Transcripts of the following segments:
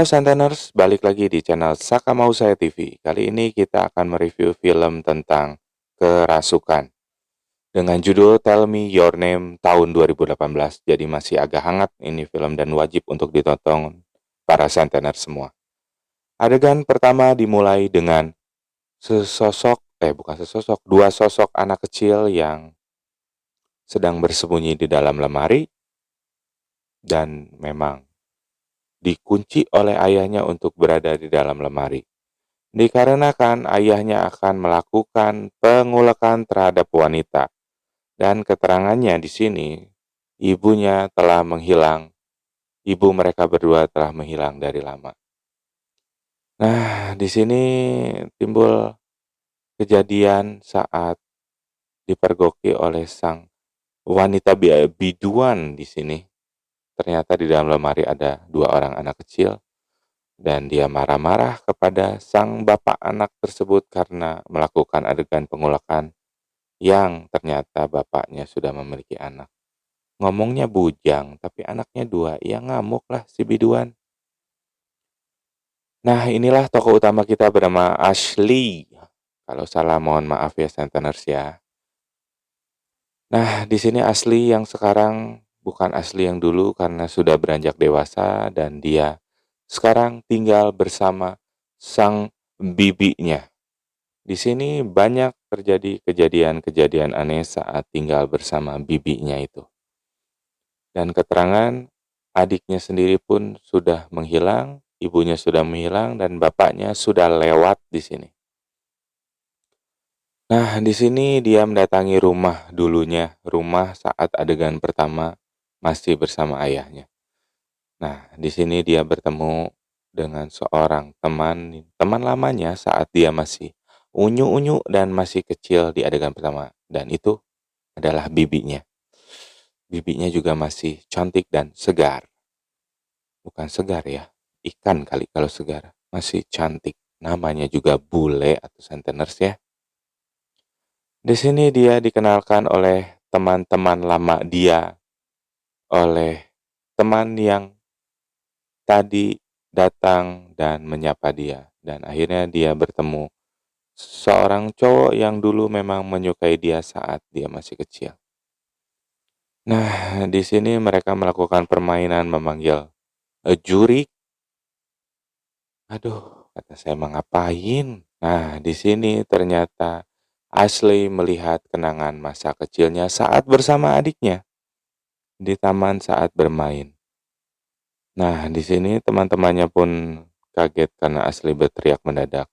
Halo Santaners, balik lagi di channel Saka Mau Saya TV. Kali ini kita akan mereview film tentang kerasukan dengan judul Tell Me Your Name tahun 2018. Jadi masih agak hangat ini film dan wajib untuk ditonton para Santaners semua. Adegan pertama dimulai dengan dua sosok anak kecil yang sedang bersembunyi di dalam lemari dan memang dikunci oleh ayahnya untuk berada di dalam lemari. Dikarenakan ayahnya akan melakukan pengulekan terhadap wanita dan keterangannya di sini ibunya telah menghilang. Ibu mereka berdua telah menghilang dari lama. Nah, di sini timbul kejadian saat dipergoki oleh sang wanita biduan di sini. Ternyata di dalam lemari ada dua orang anak kecil. Dan dia marah-marah kepada sang bapak anak tersebut karena melakukan adegan pengulekan yang ternyata bapaknya sudah memiliki anak. Ngomongnya bujang, tapi anaknya dua, ya ngamuk lah si biduan. Nah, inilah tokoh utama kita bernama Ashley. Kalau salah mohon maaf ya Sentiners ya. Nah, di sini Ashley yang sekarang bukan Ashley yang dulu karena sudah beranjak dewasa dan dia sekarang tinggal bersama sang bibinya. Di sini banyak terjadi kejadian-kejadian aneh saat tinggal bersama bibinya itu. Dan keterangan adiknya sendiri pun sudah menghilang, ibunya sudah menghilang, dan bapaknya sudah lewat di sini. Nah, di sini dia mendatangi rumah dulunya, rumah saat adegan pertama masih bersama ayahnya. Nah, di sini dia bertemu dengan seorang teman lamanya saat dia masih unyu-unyu dan masih kecil di adegan pertama. Dan itu adalah bibinya. Bibinya juga masih cantik dan segar. Bukan segar ya, ikan kali kalau segar. Masih cantik. Namanya juga bule atau centeners ya. Di sini dia dikenalkan oleh teman-teman lama dia, oleh teman yang tadi datang dan menyapa dia. Dan akhirnya dia bertemu seorang cowok yang dulu memang menyukai dia saat dia masih kecil. Nah, di sini mereka melakukan permainan memanggil juri. Aduh, kata saya mau ngapain? Nah, di sini ternyata Ashley melihat kenangan masa kecilnya saat bersama adiknya di taman saat bermain. Nah, di sini teman-temannya pun kaget karena Ashley berteriak mendadak.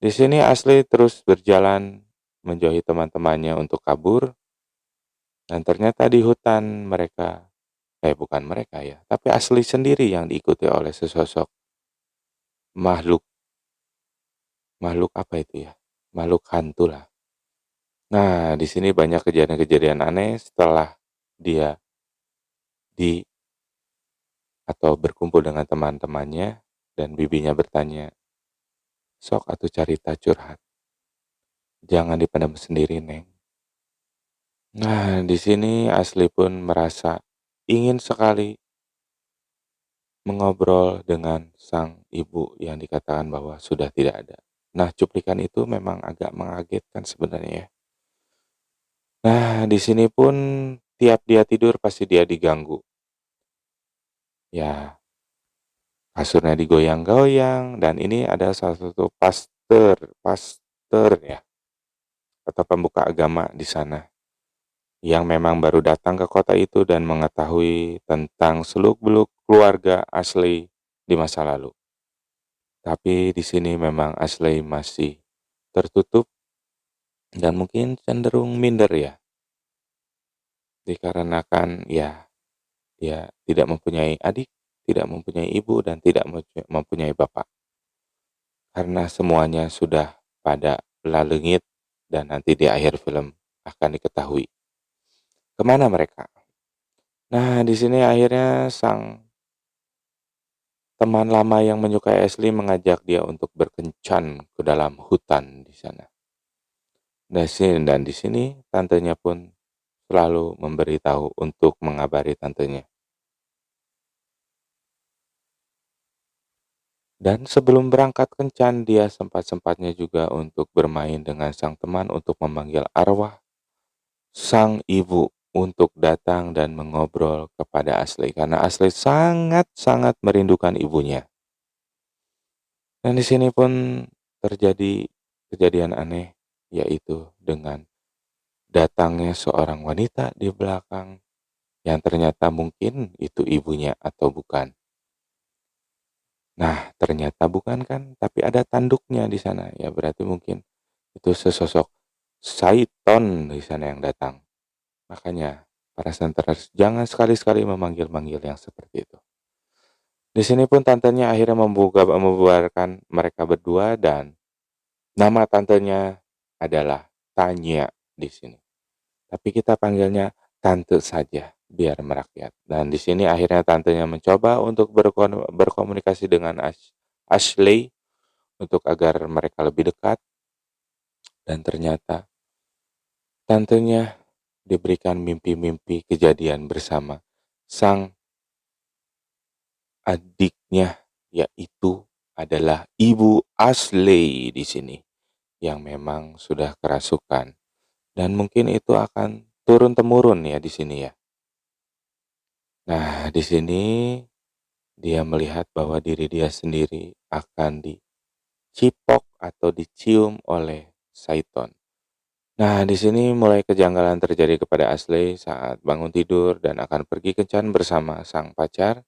Di sini Ashley terus berjalan menjauhi teman-temannya untuk kabur. Dan ternyata di hutan bukan mereka ya, tapi Ashley sendiri yang diikuti oleh sesosok makhluk. Makhluk apa itu ya? Makhluk hantu lah. Nah, di sini banyak kejadian-kejadian aneh setelah dia berkumpul dengan teman-temannya dan bibinya bertanya, "Sok atuh carita curhat. Jangan dipendam sendiri, Neng." Nah, di sini Asli pun merasa ingin sekali mengobrol dengan sang ibu yang dikatakan bahwa sudah tidak ada. Nah, cuplikan itu memang agak mengagetkan sebenarnya ya. Nah, di sini pun tiap dia tidur pasti dia diganggu. Ya, kasurnya digoyang-goyang dan ini ada salah satu pastor ya atau pembuka agama di sana yang memang baru datang ke kota itu dan mengetahui tentang seluk-beluk keluarga Ashley di masa lalu. Tapi di sini memang Ashley masih tertutup dan mungkin cenderung minder ya. Dikarenakan ya dia tidak mempunyai adik, tidak mempunyai ibu dan tidak mempunyai bapak. Karena semuanya sudah pada lalengit dan nanti di akhir film akan diketahui kemana mereka. Nah, di sini akhirnya sang teman lama yang menyukai Ashley mengajak dia untuk berkencan ke dalam hutan di sana. Dan di sini tantenya pun selalu memberitahu untuk mengabari tantenya. Dan sebelum berangkat kencan, dia sempat-sempatnya juga untuk bermain dengan sang teman untuk memanggil arwah sang ibu untuk datang dan mengobrol kepada Ashley karena Ashley sangat-sangat merindukan ibunya. Dan di sini pun terjadi kejadian aneh, yaitu dengan datangnya seorang wanita di belakang yang ternyata mungkin itu ibunya atau bukan. Nah, ternyata bukan kan, tapi ada tanduknya di sana. Ya berarti mungkin itu sesosok Saiton di sana yang datang. Makanya para senterers jangan sekali-sekali memanggil-manggil yang seperti itu. Di sini pun tantenya akhirnya membubarkan mereka berdua dan nama tantenya adalah Tanya di sini. Tapi kita panggilnya tante saja biar merakyat. Dan di sini akhirnya tantenya mencoba untuk berkomunikasi dengan Ashley untuk agar mereka lebih dekat dan ternyata tantenya diberikan mimpi-mimpi kejadian bersama sang adiknya, yaitu adalah Ibu Ashley di sini yang memang sudah kerasukan dan mungkin itu akan turun temurun ya di sini ya. Nah, di sini dia melihat bahwa diri dia sendiri akan dicipok atau dicium oleh Saiton. Nah, di sini mulai kejanggalan terjadi kepada Ashley saat bangun tidur dan akan pergi kencan bersama sang pacar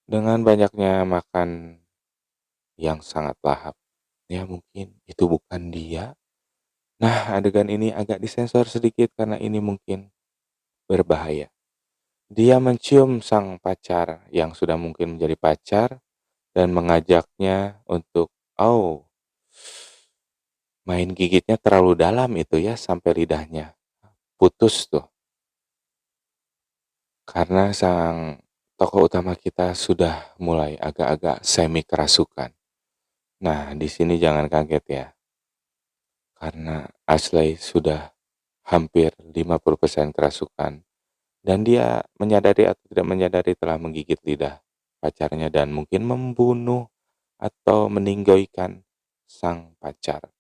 dengan banyaknya makan yang sangat lahap. Ya mungkin itu bukan dia. Nah, adegan ini agak disensor sedikit karena ini mungkin berbahaya. Dia mencium sang pacar yang sudah mungkin menjadi pacar dan mengajaknya untuk, oh, main gigitnya terlalu dalam itu ya sampai lidahnya putus tuh. Karena sang tokoh utama kita sudah mulai agak-agak semi kerasukan. Nah, di sini jangan kaget ya. Karena Ashley sudah hampir 50% kerasukan dan dia menyadari atau tidak menyadari telah menggigit lidah pacarnya dan mungkin membunuh atau meninggoikan sang pacar.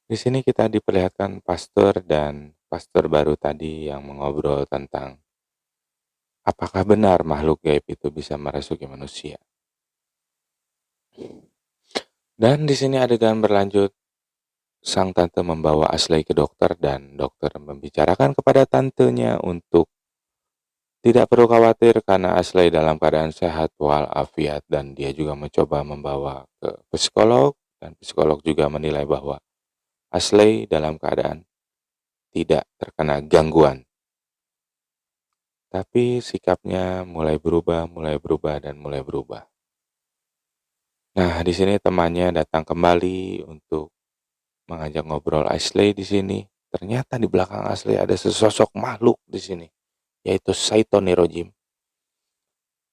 Di sini kita diperlihatkan pastor dan pastor baru tadi yang mengobrol tentang apakah benar makhluk gaib itu bisa merasuki manusia. Dan di sini adegan berlanjut, sang tante membawa Ashley ke dokter dan dokter membicarakan kepada tantenya untuk tidak perlu khawatir karena Ashley dalam keadaan sehat walafiat dan dia juga mencoba membawa ke psikolog dan psikolog juga menilai bahwa Ashley dalam keadaan tidak terkena gangguan. Tapi sikapnya mulai berubah dan mulai berubah. Nah, di sini temannya datang kembali untuk mengajak ngobrol Ashley di sini. Ternyata di belakang Ashley ada sesosok makhluk di sini, yaitu Saiton Nirojim.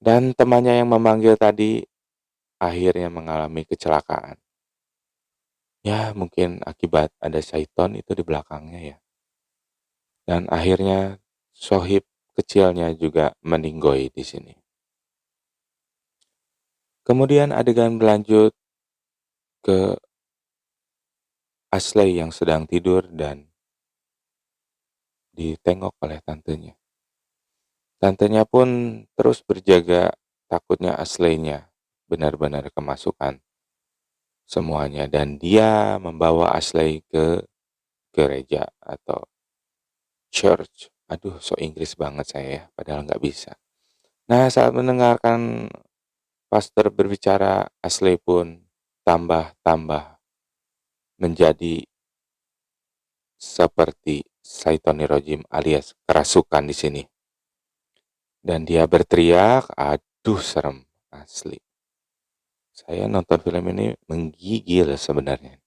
Dan temannya yang memanggil tadi akhirnya mengalami kecelakaan. Ya, mungkin akibat ada Saiton itu di belakangnya ya. Dan akhirnya sohib kecilnya juga meninggoy di sini. Kemudian adegan berlanjut ke Ashley yang sedang tidur dan ditengok oleh tantenya. Tantenya pun terus berjaga takutnya Ashley-nya benar-benar kemasukan semuanya dan dia membawa Ashley ke gereja atau church. Aduh, so Inggris banget saya ya, padahal nggak bisa. Nah, saat mendengarkan pastor berbicara, Ashley pun tambah-tambah menjadi seperti Saitonirojim alias kerasukan di sini. Dan dia berteriak, aduh serem, asli. Saya nonton film ini menggigil sebenarnya.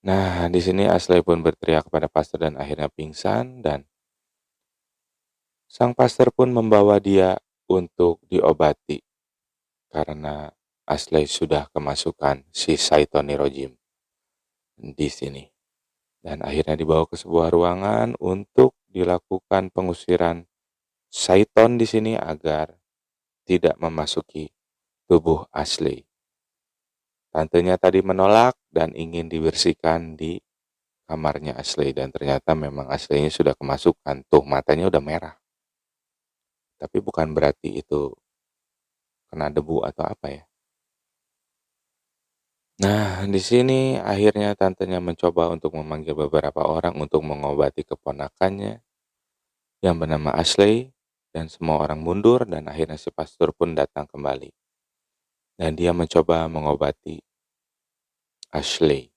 Nah, di sini Ashley pun berteriak kepada pastor dan akhirnya pingsan dan sang pastor pun membawa dia untuk diobati karena Ashley sudah kemasukan si Saitonirojim di sini. Dan akhirnya dibawa ke sebuah ruangan untuk dilakukan pengusiran Saiton di sini agar tidak memasuki tubuh Ashley. Tantenya tadi menolak dan ingin dibersihkan di kamarnya Ashley, dan ternyata memang Ashley-nya sudah kemasukan. Tuh, matanya udah merah. Tapi bukan berarti itu kena debu atau apa ya. Nah, di sini akhirnya tantenya mencoba untuk memanggil beberapa orang untuk mengobati keponakannya yang bernama Ashley, dan semua orang mundur dan akhirnya si pastor pun datang kembali. Dan dia mencoba mengobati Ashley.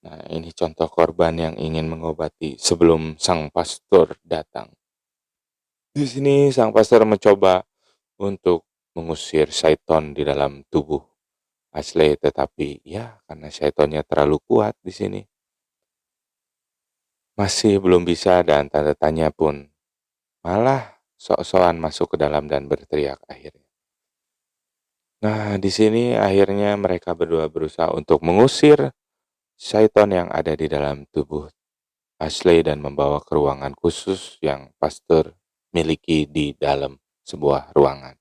Nah, ini contoh korban yang ingin mengobati sebelum sang pastor datang. Di sini sang pastor mencoba untuk mengusir syaiton di dalam tubuh Ashley, tetapi ya karena syaitonnya terlalu kuat di sini, masih belum bisa, dan tanda tanya pun malah sok-sokan masuk ke dalam dan berteriak akhirnya. Nah, di sini akhirnya mereka berdua berusaha untuk mengusir syaiton yang ada di dalam tubuh Ashley dan membawa ke ruangan khusus yang pastor miliki di dalam sebuah ruangan.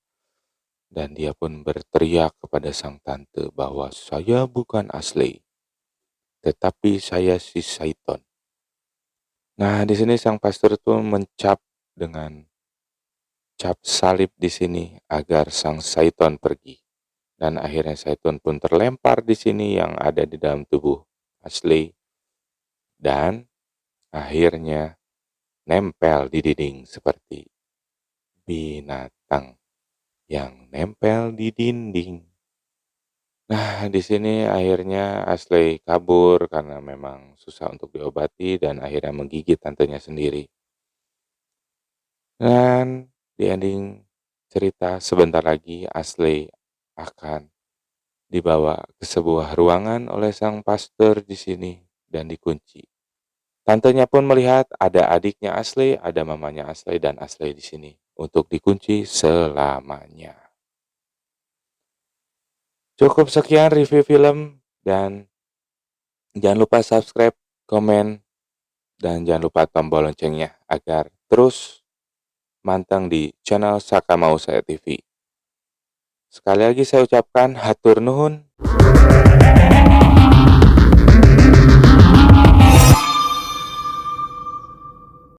Dan dia pun berteriak kepada sang tante bahwa saya bukan Ashley, tetapi saya si syaiton. Nah, di sini sang pastor itu mencap dengan cap salib di sini agar sang syaiton pergi. Dan akhirnya syaiton pun terlempar di sini yang ada di dalam tubuh Ashley, dan akhirnya nempel di dinding seperti binatang yang nempel di dinding. Nah, di sini akhirnya Ashley kabur karena memang susah untuk diobati dan akhirnya menggigit tantenya sendiri. Dan di ending cerita sebentar lagi Ashley akan dibawa ke sebuah ruangan oleh sang pastor di sini dan dikunci. Tantenya pun melihat ada adiknya Ashley, ada mamanya Ashley, dan Ashley di sini untuk dikunci selamanya. Cukup sekian review film, dan jangan lupa subscribe, komen, dan jangan lupa tombol loncengnya agar terus mantang di channel Saka Mau Saya TV. Sekali lagi saya ucapkan hatur nuhun.